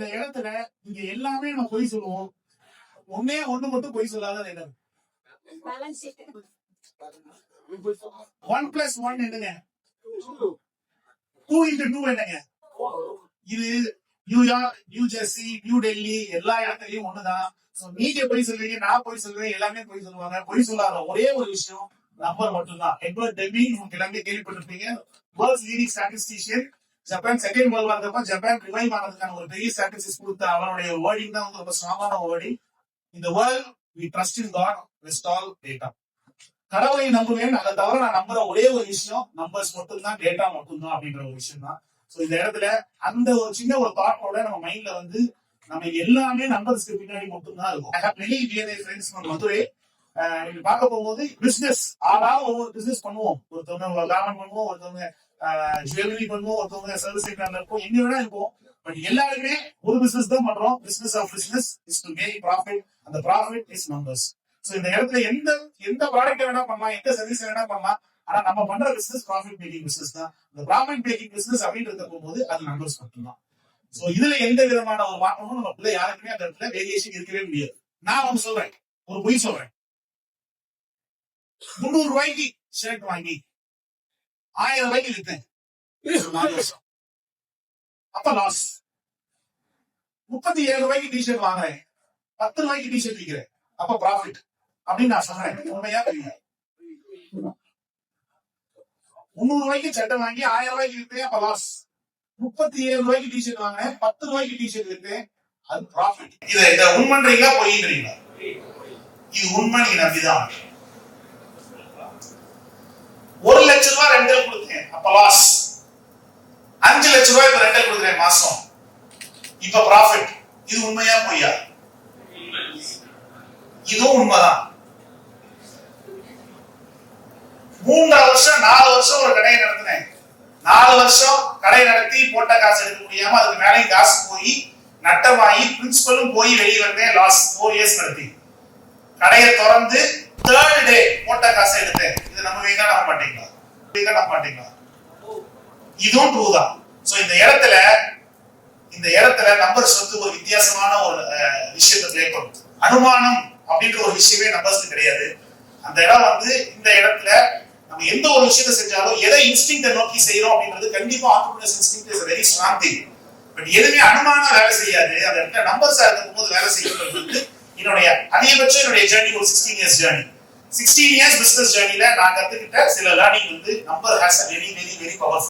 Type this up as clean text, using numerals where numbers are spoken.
இந்த இடத்துல இங்க எல்லாமே நம்ம பொய் சொல்லுவோம். ஒண்ணு மட்டும் பொய் சொல்லாத இடம். 1 + 1 என்னங்க? 2 × 2 என்னங்க? இது New York, new Jersey, new Delhi எல்லா இடத்துலயும் ஒண்ணுதான். நீங்க பொய் சொல்றீங்க, நான் பொய் சொல்றேன், எல்லாமே பொய் சொல்லுவாங்க. பொய் சொல்லாத ஒரே ஒரு விஷயம் நம்பர் மட்டும்தான். எட்வர்ட் டெமிங் எல்லாமே கேள்விப்பட்டிருப்பீங்க. World's leading statistician. Japan second world war அப்ப ஜப்பான் ரிவைவ் ஆனதுக்கான ஒரு பெரிய ஸ்டாட்டிஸ்டிக்ஸ் கொடுத்த அவருடைய வேர்டிங் தான் ரொம்ப ஸ்ட்ராங்கான வேர்டிங். இந்த world we trust in God, rest all data. கடவுளை நம்புவேன், அதை தவிர நான் நம்புற ஒரே ஒரு விஷயம் நம்பர்ஸ் மட்டும்தான், டேட்டா மட்டும்தான் அப்படின்ற ஒரு விஷயம் தான். சோ இந்த இடத்துல அந்த ஒரு சின்ன ஒரு தாட்டோட நம்ம மைண்ட்ல வந்து நம்ம எல்லாமே நம்பர்ஸ்க்கு பின்னாடி மட்டும்தான் இருக்கும். I have many DNA friends from Madurai. நீங்க பார்க்க போகும்போது பிசினஸ் ஒவ்வொரு பிசினஸ் பண்ணுவோம். ஒருத்தவங்க கார்மெண்ட் பண்ணுவோம், ஒருத்தவங்க ஜுவல்லரி பண்ணுவோம், ஒருத்தவங்க சர்வீஸ் செக்டர்ல இருக்கும், எங்க வேணா இருக்கும். பட் எல்லாருமே ஒரு பிசினஸ் தான் பண்றோம். Business of business is to make profit. அந்த ப்ராஃபிட் இஸ் நம்பர்ஸ். சோ இந்த இடத்துல எந்த ப்ராடக்ட் வேணா பண்ணலாம், எந்த சர்வீஸ் வேணா பண்ணலாம். ஆனா நம்ம பண்ற பிசினஸ் ப்ராஃபிட் மேக்கிங் பிசினஸ் தான். இந்த ப்ராஃபிட் மேக்கிங் பிசினஸ் அப்படின்றது போகும்போது அது நம்பர்ஸ் மட்டும்தான். சோ இதுல எந்த விதமான ஒரு மாற்றமும் நமக்குள்ள யாருக்குமே அந்த இடத்துல வேரியேஷன் இருக்கவே முடியாது. நான் ஒண்ணு சொல்றேன், ஒரு பொய் சொல்றேன். 300 ரூபாய்க்கு ஷர்ட் வாங்கி 1000 ரூபாய்க்கு வித்தேன், 4 வருஷம். அப்ப லாஸ். 37 ரூபாய்க்கு டிஷர்ட் வாங்குறேன், 10 ரூபாய்க்கு டிஷர்ட் விற்கிறேன், அப்ப ப்ராஃபிட் அப்படின்னு நான் சொல்றேன். உண்மையா தெரியும். 300 ரூபாய்க்கு சட்டை வாங்கி 1000 ரூபாய்க்கு வித்தேன், அப்ப லாஸ். 37 ரூபாய்க்கு டிஷர்ட் வாங்கினேன், 10 ரூபாய்க்கு டிஷர்ட் வித்தேன், அது ப்ராஃபிட். இத உண்மைன்றீங்களா பொய்ன்றீங்களா? இது உண்மை, நீங்க நம்பிதான். 1 லட்சம் ரூபாய் ரெண்டல் கொடுத்தேன், அப்ப லாஸ். 5 லட்சம் ரூபாய் இப்ப ரெண்டல் கொடுக்குறேன் மாசம், இப்ப ப்ராஃபிட். இது உண்மையா பொய்யா? இதுவும் உண்மைதான். 3 வருஷம் 4 வருஷம் ஒரு கடையை நடத்தினேன். 4 வருஷம் கடை நடத்தி போட்ட காசு எடுக்க முடியாம அதுக்கு மேலே காசு போய் நட்டமாயி பிரின்சிபலும் போய் வெளியே வந்தேன், லாஸ். 4 இயர்ஸ் நடத்தி கடையை திறந்து 3rd டே போட்ட காசை எடுத்தேன். இது நம்ம வீங்க நம்ப மாட்டீங்களா? இதுவும் ட்ரூ தான். சோ இந்த இடத்துல நம்பர்ஸ் வந்து ஒரு வித்தியாசமான ஒரு விஷயத்தை பிளே பண்ணும். அனுமானம் அப்படின்ற ஒரு விஷயமே நம்பர்ஸ்க்கு கிடையாது. அந்த இடம் வந்து இந்த இடத்துல நம்ம எந்த ஒரு விஷயத்தை செஞ்சாலும் எதை இன்ஸ்டிங்க்ட நோக்கி செய்யறோம் அப்படின்றது கண்டிப்பா entrepreneurs instinct is very strong thing. But எதுவுமே அனுமானம் வேலை செய்யாது. அந்த இடத்துல நம்பர்ஸா இருக்கும்போது வேலை செய்யறது என்னுடைய அதிகபட்சம் என்னுடைய ஜர்னி ஒரு 16 இயர்ஸ் ஜர்னி. 16 இயர்ஸ் பிசினஸ் ஜர்னில நான் கத்துக்கிட்ட சில லேர்னிங் வந்து number has a very very very powerful